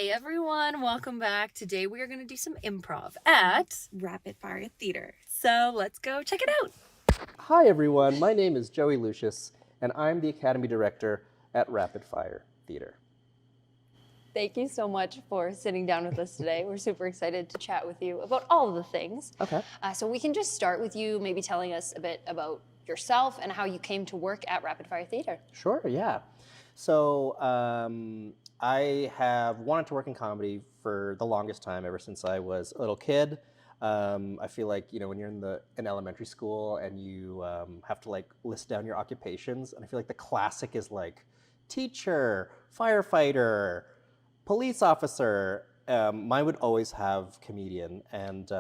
Hey everyone, welcome back. Today we are going to do some improv at Rapid Fire Theater. So let's go check it out. Hi everyone, my name is Joey Lucius, and I'm the Academy Director at Rapid Fire Theater. Thank you so much for sitting down with us today. We're super excited to chat with you about all of the things. Okay. So we can just start with you maybe telling us a bit about yourself and how you came to work at Rapid Fire Theater. Sure, yeah. So I have wanted to work in comedy for the longest time, ever since I was a little kid. I feel like, when you're in elementary school and you have to list down your occupations, and I feel like the classic is teacher, firefighter, police officer. Mine would always have comedian, and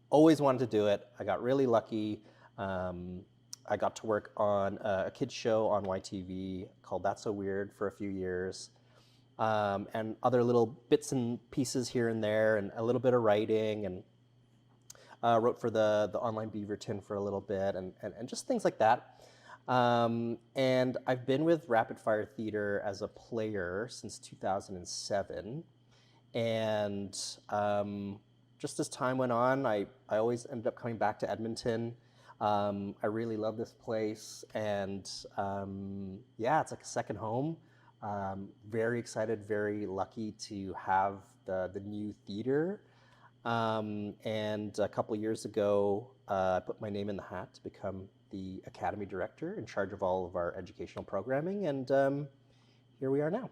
always wanted to do it. I got really lucky. I got to work on a kids show on YTV called That's So Weird for a few years, and other little bits and pieces here and there, and a little bit of writing, and wrote for the online Beaverton for a little bit, and just things like that. And I've been with Rapid Fire Theater as a player since 2007, and just as time went on, I always ended up coming back to Edmonton. I really love this place, and yeah, it's like a second home. Very excited, very lucky to have the new theater. And a couple of years ago, I put my name in the hat to become the Academy Director in charge of all of our educational programming, and here we are now.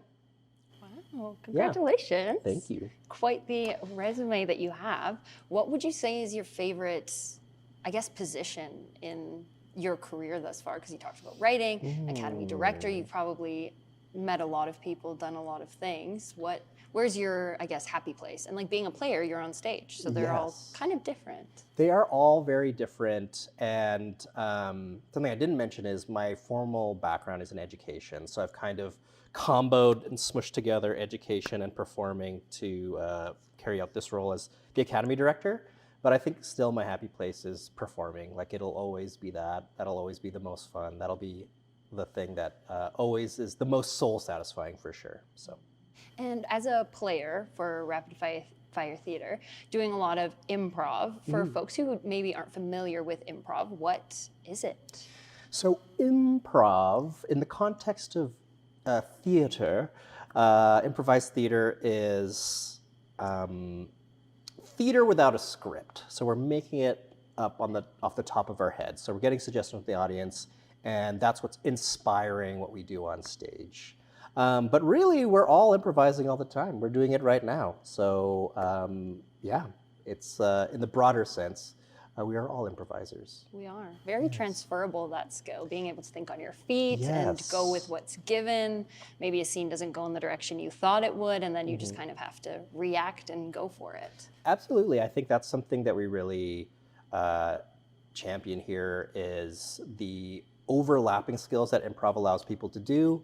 Wow, congratulations. Yeah. Thank you. Quite the resume that you have. What would you say is your favorite, I guess, position in your career thus far? Because you talked about writing, Academy Director, you've probably met a lot of people, done a lot of things. Where's your, I guess, happy place? And being a player, you're on stage, so they're all kind of different. They are all very different, and something I didn't mention is my formal background is in education, so I've kind of comboed and smushed together education and performing to carry out this role as the Academy Director. But I think still my happy place is performing. It'll always be that. That'll always be the most fun. That'll be the thing that always is the most soul satisfying for sure. So. And as a player for Rapid Fire Theater, doing a lot of improv, for folks who maybe aren't familiar with improv, what is it? So improv, in the context of theater, improvised theater is theater without a script. So we're making it up off the top of our head. So we're getting suggestions from the audience, and that's what's inspiring what we do on stage. But really, we're all improvising all the time. We're doing it right now. So yeah, it's in the broader sense, we are all improvisers. We are. Very transferable, that skill, being able to think on your feet and Yes. go with what's given. Maybe a scene doesn't go in the direction you thought it would, and then you just kind of have to react and go for it. Absolutely. I think that's something that we really champion here, is the overlapping skills that improv allows people to do.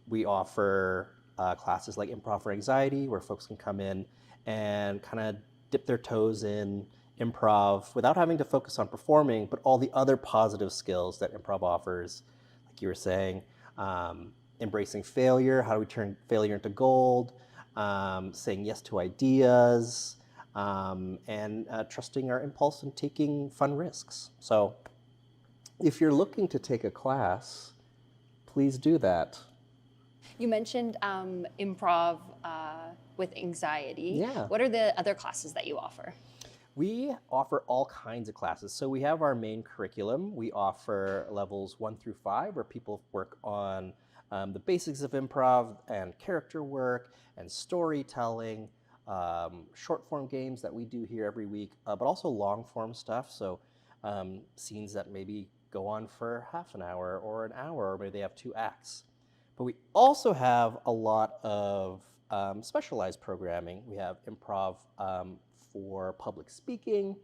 We offer classes like Improv for Anxiety, where folks can come in and kind of dip their toes in improv without having to focus on performing, but all the other positive skills that improv offers, like you were saying, embracing failure, how do we turn failure into gold, saying yes to ideas, and trusting our impulse and taking fun risks. So if you're looking to take a class, please do that. You mentioned improv with anxiety. Yeah. What are the other classes that you offer? We offer all kinds of classes. So we have our main curriculum. We offer levels 1 through 5, where people work on the basics of improv and character work and storytelling, short form games that we do here every week, but also long form stuff. So scenes that maybe go on for half an hour or an hour, or maybe they have 2 acts. But we also have a lot of specialized programming. We have improv for public speaking,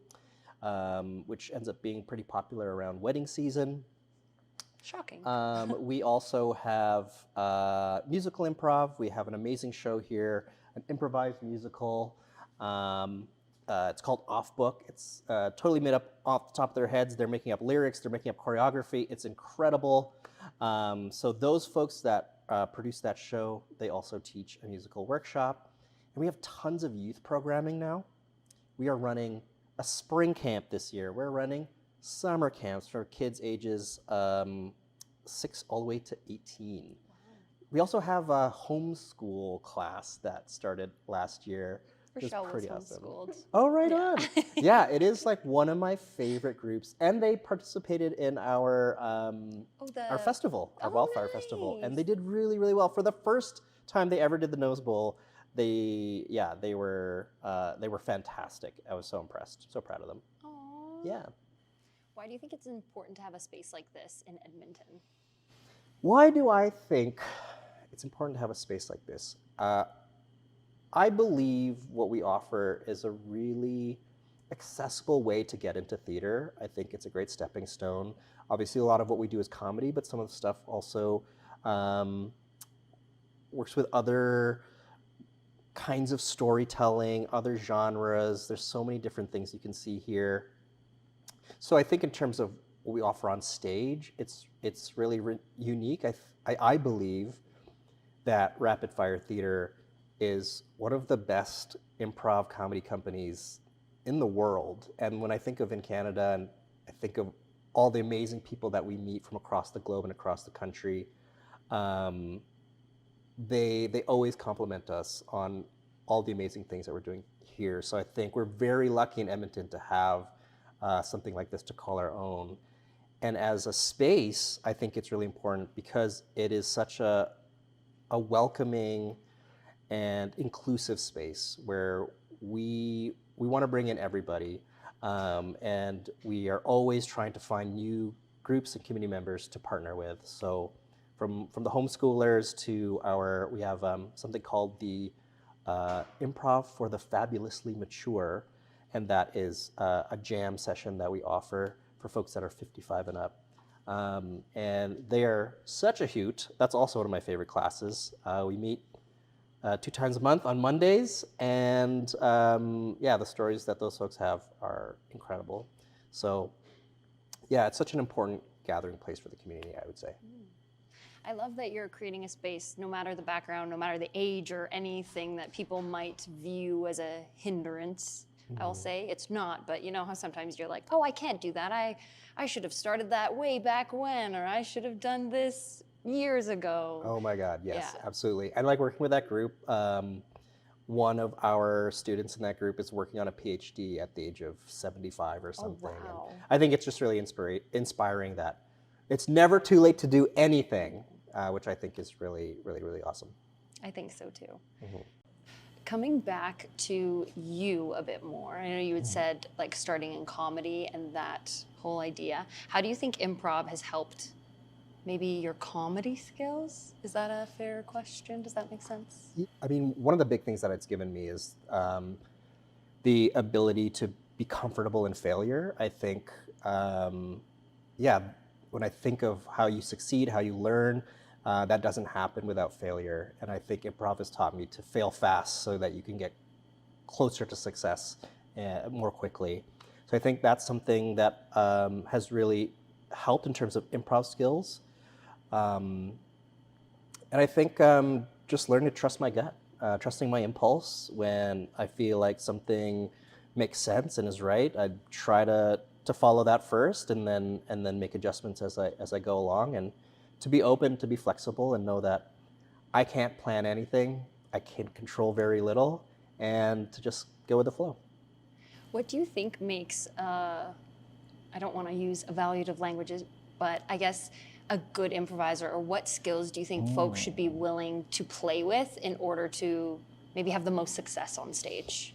which ends up being pretty popular around wedding season. Shocking. We also have musical improv. We have an amazing show here, an improvised musical. It's called Off Book. It's totally made up off the top of their heads. They're making up lyrics, they're making up choreography. It's incredible. So those folks that produce that show, they also teach a musical workshop. And we have tons of youth programming now. We are running a spring camp this year. We're running summer camps for kids ages 6 all the way to 18. We also have a homeschool class that started last year. Rochelle was Pretty awesome. homeschooled. Oh, right Yeah. on. Yeah, it is like one of my favorite groups. And they participated in our festival, our wildfire festival. And they did really, really well. For the first time they ever did the Nose Bowl, they were fantastic. I was so impressed, so proud of them. Aww. Yeah. Why do you think it's important to have a space like this in Edmonton? Why do I think it's important to have a space like this? I believe what we offer is a really accessible way to get into theater. I think it's a great stepping stone. Obviously, a lot of what we do is comedy, but some of the stuff also works with other kinds of storytelling, other genres. There's so many different things you can see here. So I think in terms of what we offer on stage, it's really unique. I believe that Rapid Fire Theater is one of the best improv comedy companies in the world. And when I think of in Canada, and I think of all the amazing people that we meet from across the globe and across the country, they always compliment us on all the amazing things that we're doing here. So I think we're very lucky in Edmonton to have something like this to call our own. And as a space, I think it's really important because it is such a welcoming and inclusive space where we want to bring in everybody, and we are always trying to find new groups and community members to partner with. So from the homeschoolers to we have something called the Improv for the Fabulously Mature, and that is a jam session that we offer for folks that are 55 and up. And they are such a hoot. That's also one of my favorite classes. We meet 2 times a month on Mondays, and the stories that those folks have are incredible. So yeah, it's such an important gathering place for the community, I would say. I love that you're creating a space, no matter the background, no matter the age or anything that people might view as a hindrance. I'll say it's not, but you know how sometimes you're like, oh, I can't do that. I should have started that way back when, or I should have done this years ago. Oh my God, yes, Yeah. absolutely. I like working with that group. One of our students in that group is working on a PhD at the age of 75 or something. wow. And I think it's just really inspiring that it's never too late to do anything, which I think is really, really, really awesome. I think so too. Coming back to you a bit more, I know you had said like starting in comedy and that whole idea. How do you think improv has helped maybe your comedy skills? Is that a fair question? Does that make sense? I mean, one of the big things that it's given me is the ability to be comfortable in failure. I think, when I think of how you succeed, how you learn, that doesn't happen without failure. And I think improv has taught me to fail fast so that you can get closer to success more quickly. So I think that's something that has really helped in terms of improv skills. And I think just learning to trust my gut, trusting my impulse when I feel like something makes sense and is right. I try to follow that first, and then make adjustments as I go along, and to be open, to be flexible, and know that I can't plan anything. I can control very little, and to just go with the flow. What do you think makes, I don't want to use evaluative languages, but I guess a good improviser, or what skills do you think folks should be willing to play with in order to maybe have the most success on stage?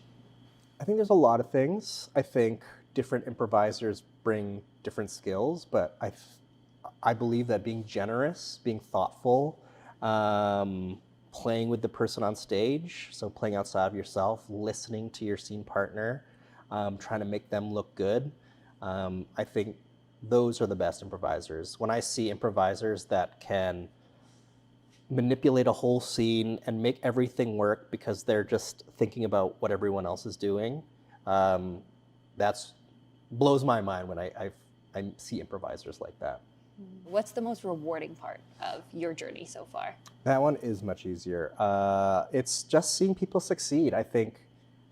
I think there's a lot of things. I think different improvisers bring different skills, but I believe that being generous, being thoughtful, playing with the person on stage, so playing outside of yourself, listening to your scene partner, trying to make them look good. I think those are the best improvisers. When I see improvisers that can manipulate a whole scene and make everything work because they're just thinking about what everyone else is doing, that's blows my mind when I see improvisers like that. What's the most rewarding part of your journey so far? That one is much easier. It's just seeing people succeed. I think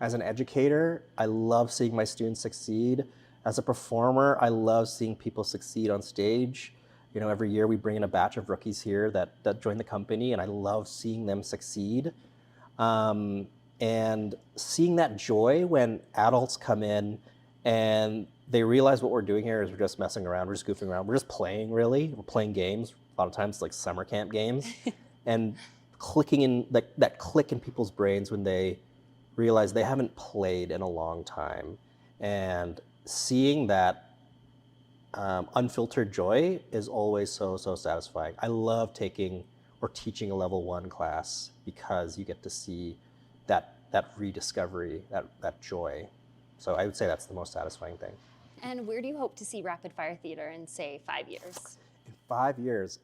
as an educator, I love seeing my students succeed. As a performer, I love seeing people succeed on stage. You know, every year we bring in a batch of rookies here that join the company, and I love seeing them succeed. And seeing that joy when adults come in and they realize what we're doing here is we're just messing around, we're just goofing around, we're just playing, really. We're playing games. A lot of times, like summer camp games. And clicking in, that click in people's brains when they realize they haven't played in a long time. And seeing that unfiltered joy is always so satisfying. I love taking or teaching a level 1 class because you get to see that rediscovery, that joy. So I would say that's the most satisfying thing. And where do you hope to see Rapid Fire Theatre in, say, 5 years? In 5 years.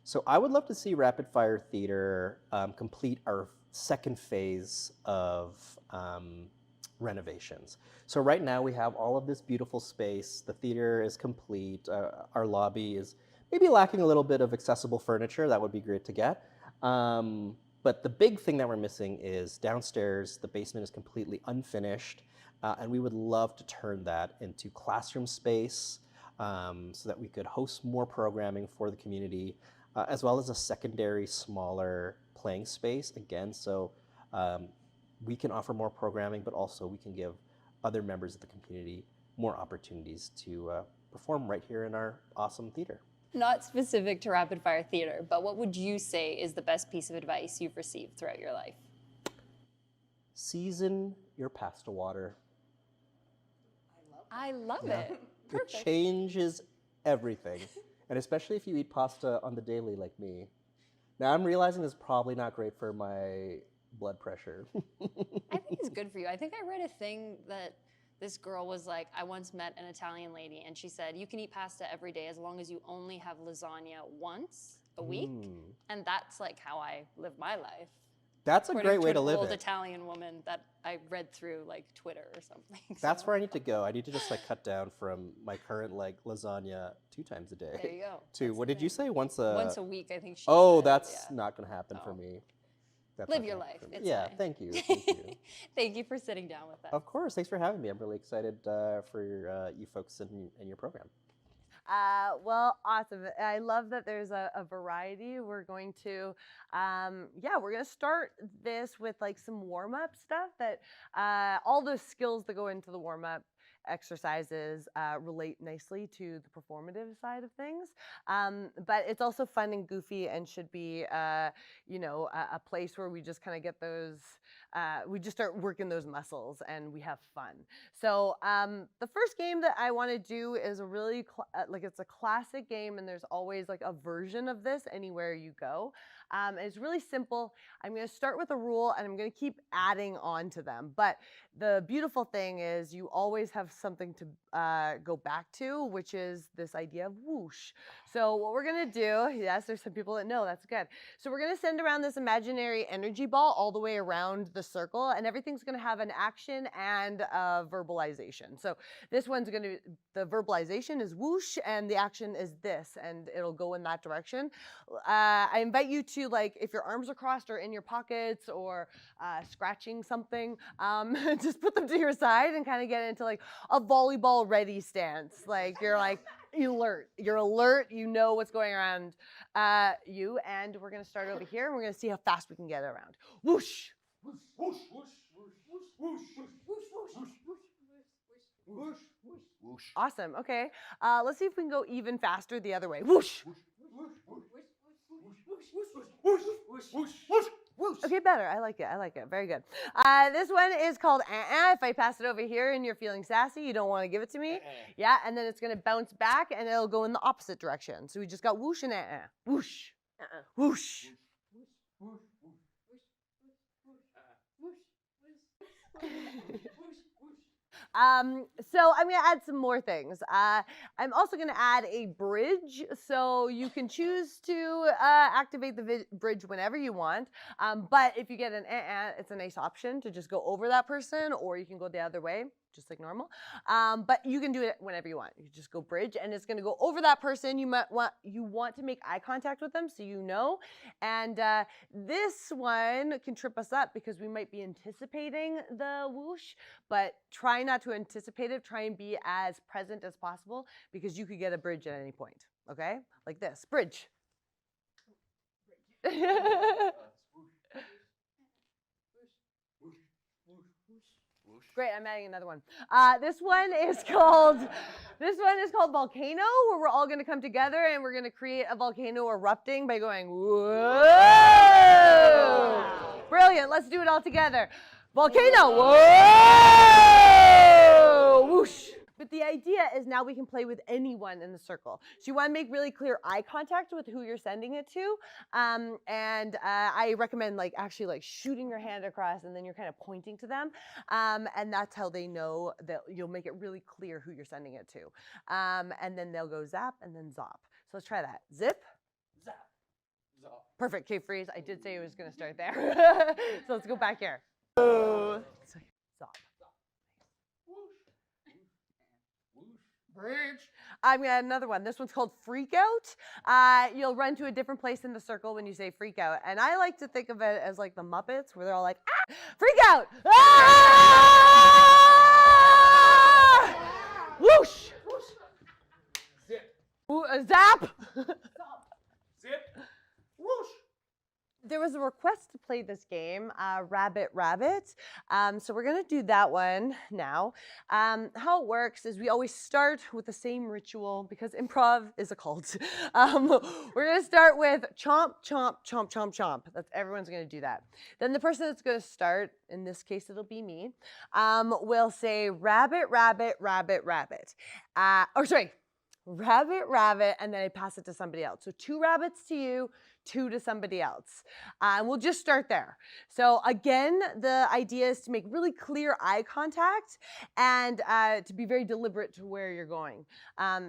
So I would love to see Rapid Fire Theatre complete our second phase of renovations. So right now we have all of this beautiful space. The theater is complete. Our lobby is maybe lacking a little bit of accessible furniture. That would be great to get. But the big thing that we're missing is downstairs. The basement is completely unfinished. And we would love to turn that into classroom space so that we could host more programming for the community, as well as a secondary, smaller playing space, again, so we can offer more programming, but also we can give other members of the community more opportunities to perform right here in our awesome theater. Not specific to Rapid Fire Theatre, but what would you say is the best piece of advice you've received throughout your life? Season your pasta water. I love it. It changes everything, and especially if you eat pasta on the daily like me. Now I'm realizing it's probably not great for my blood pressure. I think it's good for you. I think I read a thing that this girl was like, I once met an Italian lady and she said, you can eat pasta every day as long as you only have lasagna once a week. And that's like how I live my life. That's a great way to live an old it. Italian woman that I read through like Twitter or something. That's where I need to go. I need to just like cut down from my current like lasagna 2 times a day. There you go. To, what did you say? Once a week, I think she Oh, said, that's yeah. not going to happen for me. That's Live not your gonna life. happen for me. It's Yeah, fine. thank you. Thank you. Thank you for sitting down with us. Of course. Thanks for having me. I'm really excited for you folks in your program. Well, awesome. I love that there's a variety. We're going to, we're going to start this with like some warm-up stuff that all the skills that go into the warm-up exercises relate nicely to the performative side of things. But it's also fun and goofy and should be, a place where we just kind of get those, we just start working those muscles and we have fun. So the first game that I want to do is a really, it's a classic game, and there's always like a version of this anywhere you go. It's really simple. I'm going to start with a rule and I'm going to keep adding on to them. But the beautiful thing is you always have something to go back to, which is this idea of whoosh. So what we're going to do, yes, there's some people that know, that's good. So we're going to send around this imaginary energy ball all the way around the circle, and everything's going to have an action and a verbalization. So this one's going to, the verbalization is whoosh and the action is this, and it'll go in that direction. I invite you to, like, if your arms are crossed or in your pockets or scratching something, just put them to your side and kind of get into like a volleyball ready stance. Like you're like alert, you know what's going around you. And we're gonna start over here and we're gonna see how fast we can get around. Whoosh. Whoosh, whoosh, whoosh, whoosh, whoosh, whoosh, whoosh, whoosh, whoosh, whoosh, whoosh. Awesome, okay. Let's see if we can go even faster the other way. Whoosh. Okay, better. I like it. Very good. This one is called If I pass it over here and you're feeling sassy, you don't want to give it to me. Yeah, and then it's going to bounce back and it'll go in the opposite direction. So we just got whoosh and whoosh. Whoosh. So I'm going to add some more things. I'm also going to add a bridge, so you can choose to activate the bridge whenever you want. But if you get an it's a nice option to just go over that person, or you can go the other way. just like normal. But you can do it whenever you want. You just go bridge, and it's gonna go over that person. You want to make eye contact with them, so you know. And this one can trip us up because we might be anticipating the whoosh, but try not to anticipate it. Try and be as present as possible because you could get a bridge at any point. Okay, like this bridge. Great, I'm adding another one. This one is called Volcano, where we're all gonna come together and we're gonna create a volcano erupting by going, whoa! Wow. Brilliant, let's do it all together. Volcano, whoa! Whoosh! But the idea is now we can play with anyone in the circle. So you want to make really clear eye contact with who you're sending it to. I recommend actually shooting your hand across and then you're kind of pointing to them. And that's how they know that you'll make it really clear who you're sending it to. And then they'll go zap and then zop. So let's try that. Zip. Zap. Zop. Perfect. Okay, freeze. I did say it was going to start there. So let's go back here. Zop. Bridge. I'm gonna add another one. This one's called Freak Out. You'll run to a different place in the circle when you say freak out. And I like to think of it as like the Muppets, where they're all like, ah, freak out! Ah! Whoosh! Zip. Zap! Zip. Whoosh! There was a request to play this game, Rabbit Rabbit. So we're gonna do that one now. How it works is we always start with the same ritual because improv is a cult. We're gonna start with chomp, chomp, chomp, chomp, chomp. Everyone's gonna do that. Then the person that's gonna start, in this case it'll be me, will say rabbit, rabbit, rabbit, rabbit. Rabbit, rabbit, and then I pass it to somebody else. So 2 rabbits to you, 2 to somebody else. And we'll just start there. So again, the idea is to make really clear eye contact and to be very deliberate to where you're going.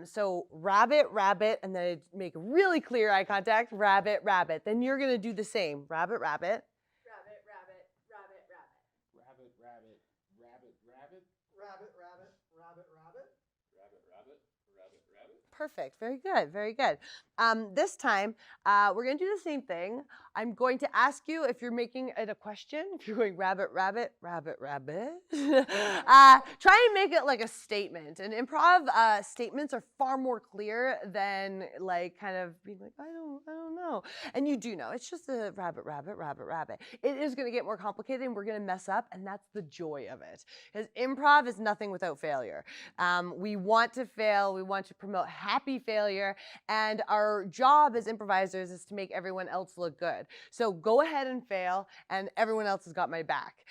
So rabbit, rabbit, and then I make really clear eye contact, rabbit, rabbit. Then you're gonna do the same, rabbit, rabbit. Rabbit, rabbit, rabbit, rabbit. Rabbit, rabbit, rabbit, rabbit. Rabbit, rabbit, rabbit, rabbit. Rabbit, rabbit. Perfect. Very good. Very good. This time, we're going to do the same thing. I'm going to ask you if you're making it a question. If you're going rabbit, rabbit, rabbit, rabbit. Try and make it like a statement. And improv statements are far more clear than kind of being like, I don't know. And you do know. It's just a rabbit, rabbit, rabbit, rabbit. It is going to get more complicated and we're going to mess up. And that's the joy of it. Because improv is nothing without failure. We want to fail. We want to promote happy failure. And our job as improvisers is to make everyone else look good. So go ahead and fail, and everyone else has got my back.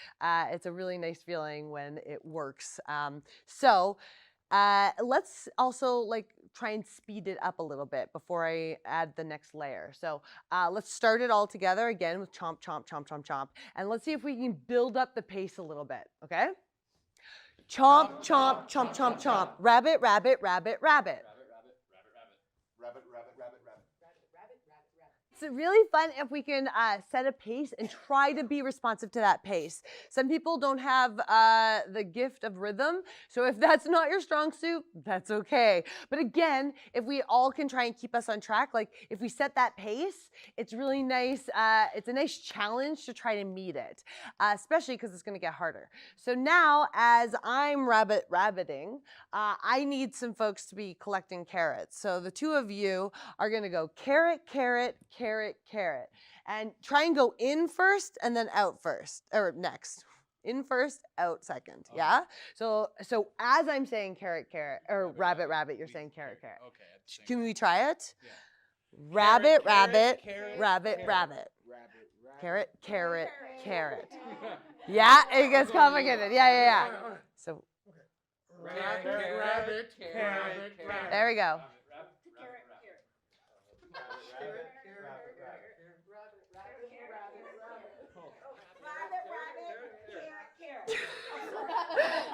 It's a really nice feeling when it works. Let's also try and speed it up a little bit before I add the next layer. So let's start it all together again with chomp, chomp, chomp, chomp, chomp. And let's see if we can build up the pace a little bit, okay? Chomp, chomp, chomp, chomp, chomp. Rabbit, rabbit, rabbit, rabbit. Rabbit, rabbit, rabbit, rabbit. It's really fun if we can set a pace and try to be responsive to that pace. Some people don't have the gift of rhythm, so if that's not your strong suit, that's okay. But again, if we all can try and keep us on track, if we set that pace, it's really nice. It's a nice challenge to try to meet it, especially because it's going to get harder. So now, as I'm rabbiting, I need some folks to be collecting carrots. So the 2 of you are going to go carrot, carrot, carrot, carrot, and try and go in first and then out first, or next. In first, out second. Okay. Yeah? So as I'm saying carrot, carrot, or rabbit, rabbit, you're saying carrot, carrot. Okay. Can we try it? Yeah. Rabbit, rabbit, rabbit, rabbit. Carrot, carrot, carrot. Yeah, it gets complicated. Yeah. So rabbit, rabbit, carrot, carrot. There we go.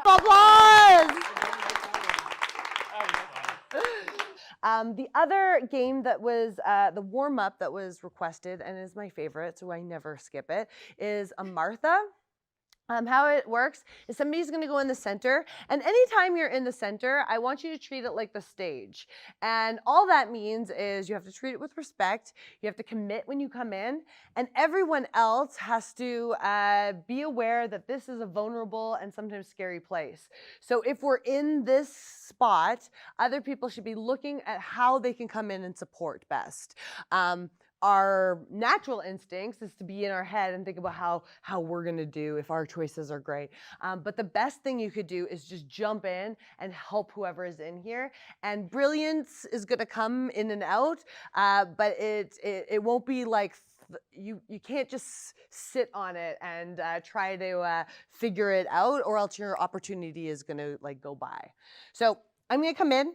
Applause! The other game that was the warm-up that was requested, and is my favorite, so I never skip it, is a Martha. How it works is somebody's going to go in the center, and anytime you're in the center, I want you to treat it like the stage. And all that means is you have to treat it with respect, you have to commit when you come in, and everyone else has to be aware that this is a vulnerable and sometimes scary place. So if we're in this spot, other people should be looking at how they can come in and support best. Our natural instincts is to be in our head and think about how we're going to do if our choices are great. But the best thing you could do is just jump in and help whoever is in here. And brilliance is going to come in and out, but it won't be like you can't just sit on it and try to figure it out, or else your opportunity is going to like go by. So I'm going to come in.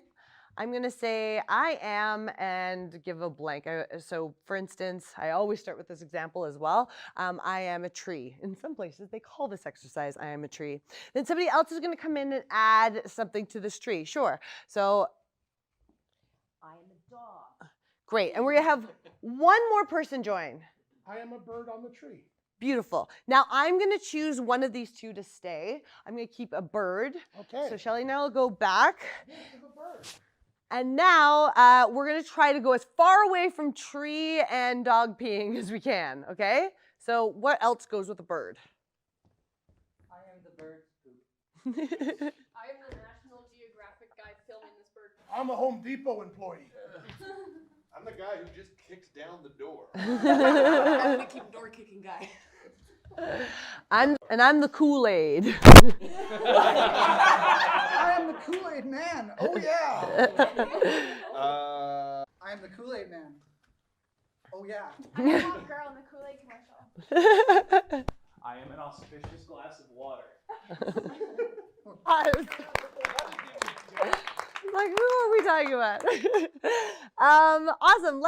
I'm going to say I am and give a blank. So for instance, I always start with this example as well. I am a tree. In some places, they call this exercise, I am a tree. Then somebody else is going to come in and add something to this tree. Sure. So I am a dog. Great. And we're going to have one more person join. I am a bird on the tree. Beautiful. Now I'm going to choose one of these two to stay. I'm going to keep a bird. Okay. So Shelly and I will go back. Give a bird. And now we're going to try to go as far away from tree and dog peeing as we can, okay? So what else goes with a bird? I am the bird poop. I am the National Geographic guy filming this bird. I'm a Home Depot employee. I'm the guy who just kicks down the door. I'm the keep door kicking guy. I'm the Kool-Aid. I am the Kool-Aid man. Oh yeah. I am the Kool-Aid man. Oh yeah. I'm the hot girl in the Kool-Aid commercial. I am an auspicious glass of water. Like, who are we talking about? Awesome.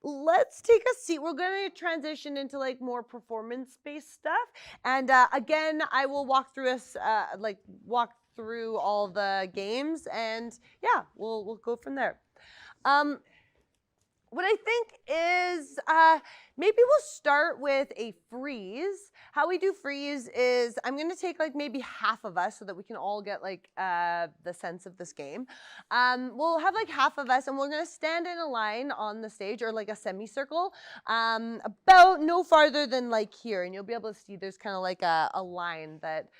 Let's take a seat. We're going to transition into like more performance-based stuff. And again, I will walk through walk through all the games, and yeah, we'll go from there. What I think is maybe we'll start with a freeze. How we do freeze is I'm going to take like maybe half of us so that we can all get like the sense of this game. We'll have like half of us, and we're going to stand in a line on the stage, or like a semicircle, about no farther than like here. And you'll be able to see there's kind of like a line that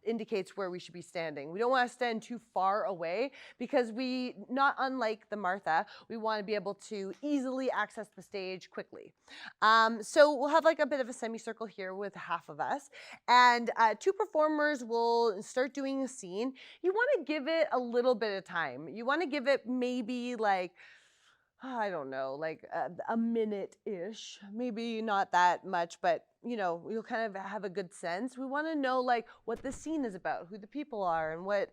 indicates where we should be standing. We don't want to stand too far away because not unlike the Martha, we want to be able to easily access the stage quickly. So we'll have like a bit of a semicircle here with half of us, and two performers will start doing a scene. You want to give it a little bit of time. You want to give it maybe like, I don't know, like a minute-ish, maybe not that much, but you know, you'll kind of have a good sense. We want to know like what the scene is about, who the people are, and what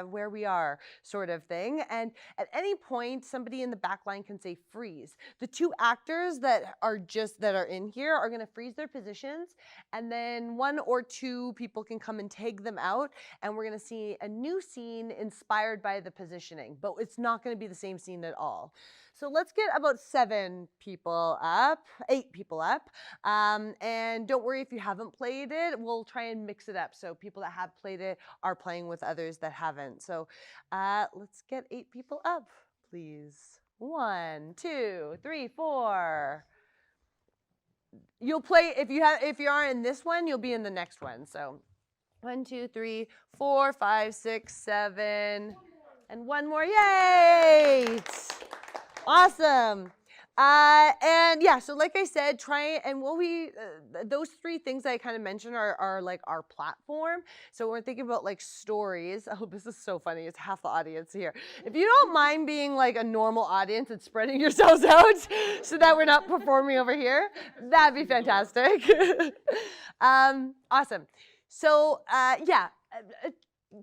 where we are, sort of thing. And at any point, somebody in the back line can say freeze. The two actors that are in here are going to freeze their positions, and then one or two people can come and take them out, and we're going to see a new scene inspired by the positioning, but it's not going to be the same scene at all. So let's get about 8 people up, and don't worry if you haven't played it. We'll try and mix it up so people that have played it are playing with others that haven't. So let's get 8 people up, please. 1, 2, 3, 4. You'll play if you are in this one, you'll be in the next one. So 1, 2, 3, 4, 5, 6, 7, and one more. Yay! Awesome. And yeah, so like I said, those 3 things that I kind of mentioned are like our platform. So we're thinking about like stories. Oh, this is so funny. It's half the audience here. If you don't mind being like a normal audience and spreading yourselves out so that we're not performing over here, that'd be fantastic. Awesome. So yeah.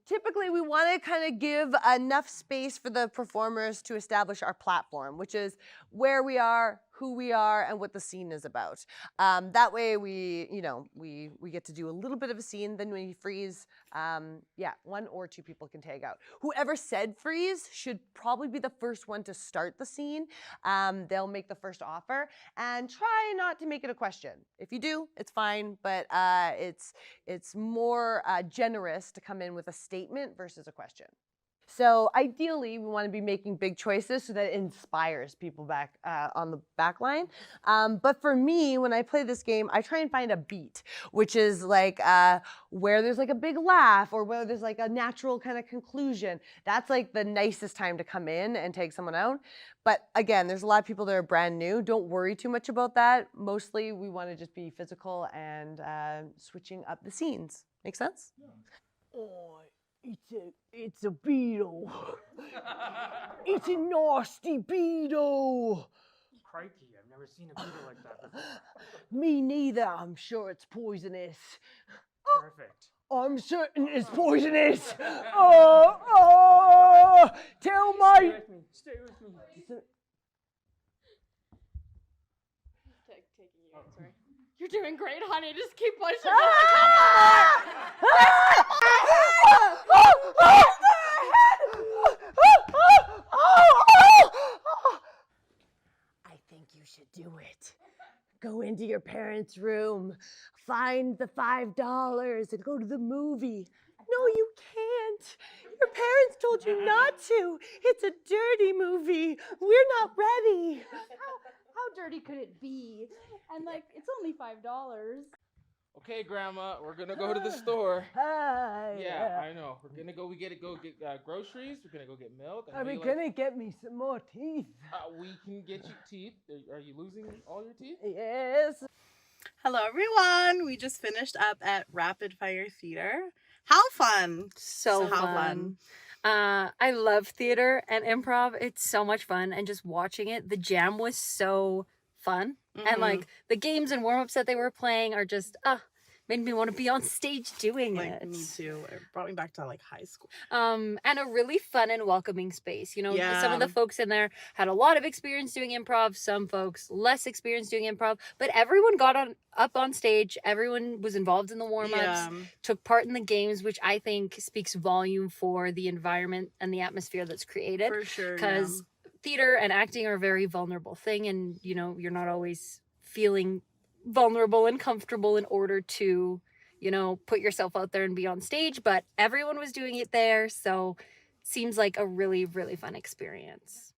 Typically, we want to kind of give enough space for the performers to establish our platform, which is where we are, who we are and what the scene is about. That way we get to do a little bit of a scene, then we freeze. Yeah, 1 or 2 people can tag out. Whoever said freeze should probably be the first one to start the scene. They'll make the first offer and try not to make it a question. If you do, it's fine, but it's more generous to come in with a statement versus a question. So ideally, we want to be making big choices so that it inspires people back on the back line. But for me, when I play this game, I try and find a beat, which is like where there's like a big laugh or where there's like a natural kind of conclusion. That's like the nicest time to come in and take someone out. But again, there's a lot of people that are brand new. Don't worry too much about that. Mostly, we want to just be physical and switching up the scenes. Make sense? Yeah. Oh. It's a beetle. It's a nasty beetle. Crikey, I've never seen a beetle like that before. Me neither. I'm sure it's poisonous. Perfect. I'm certain it's poisonous. Oh, tell my... Stay with me. Stay with me. Taking you, sorry. You're doing great, honey. Just keep pushing. I think you should do it. Go into your parents' room, find the $5 and go to the movie. No, you can't. Your parents told you not to. It's a dirty movie. We're not ready. How dirty could it be? And like, it's only $5. Okay, Grandma, we're gonna go to the store. Hi. Yeah, I know. We're gonna go get groceries. We're gonna go get milk. Are we gonna get me some more teeth? We can get you teeth. Are you losing all your teeth? Yes. Hello, everyone. We just finished up at Rapid Fire Theater. How fun! So fun. I love theater and improv. It's so much fun, and just watching it, the jam was so fun. And like the games and warm-ups that they were playing are just made me want to be on stage doing it. Me too. It brought me back to like high school. And a really fun and welcoming space. You know, Yeah. some of the folks in there had a lot of experience doing improv, some folks less experience doing improv, but everyone got up on stage. Everyone was involved in the warm-ups, Yeah. took part in the games, which I think speaks volume for the environment and the atmosphere that's created. For sure. Because theater and acting are a very vulnerable thing, and you know, you're not always feeling vulnerable and comfortable in order to, you know, put yourself out there and be on stage, but everyone was doing it there, so seems like a really, really fun experience.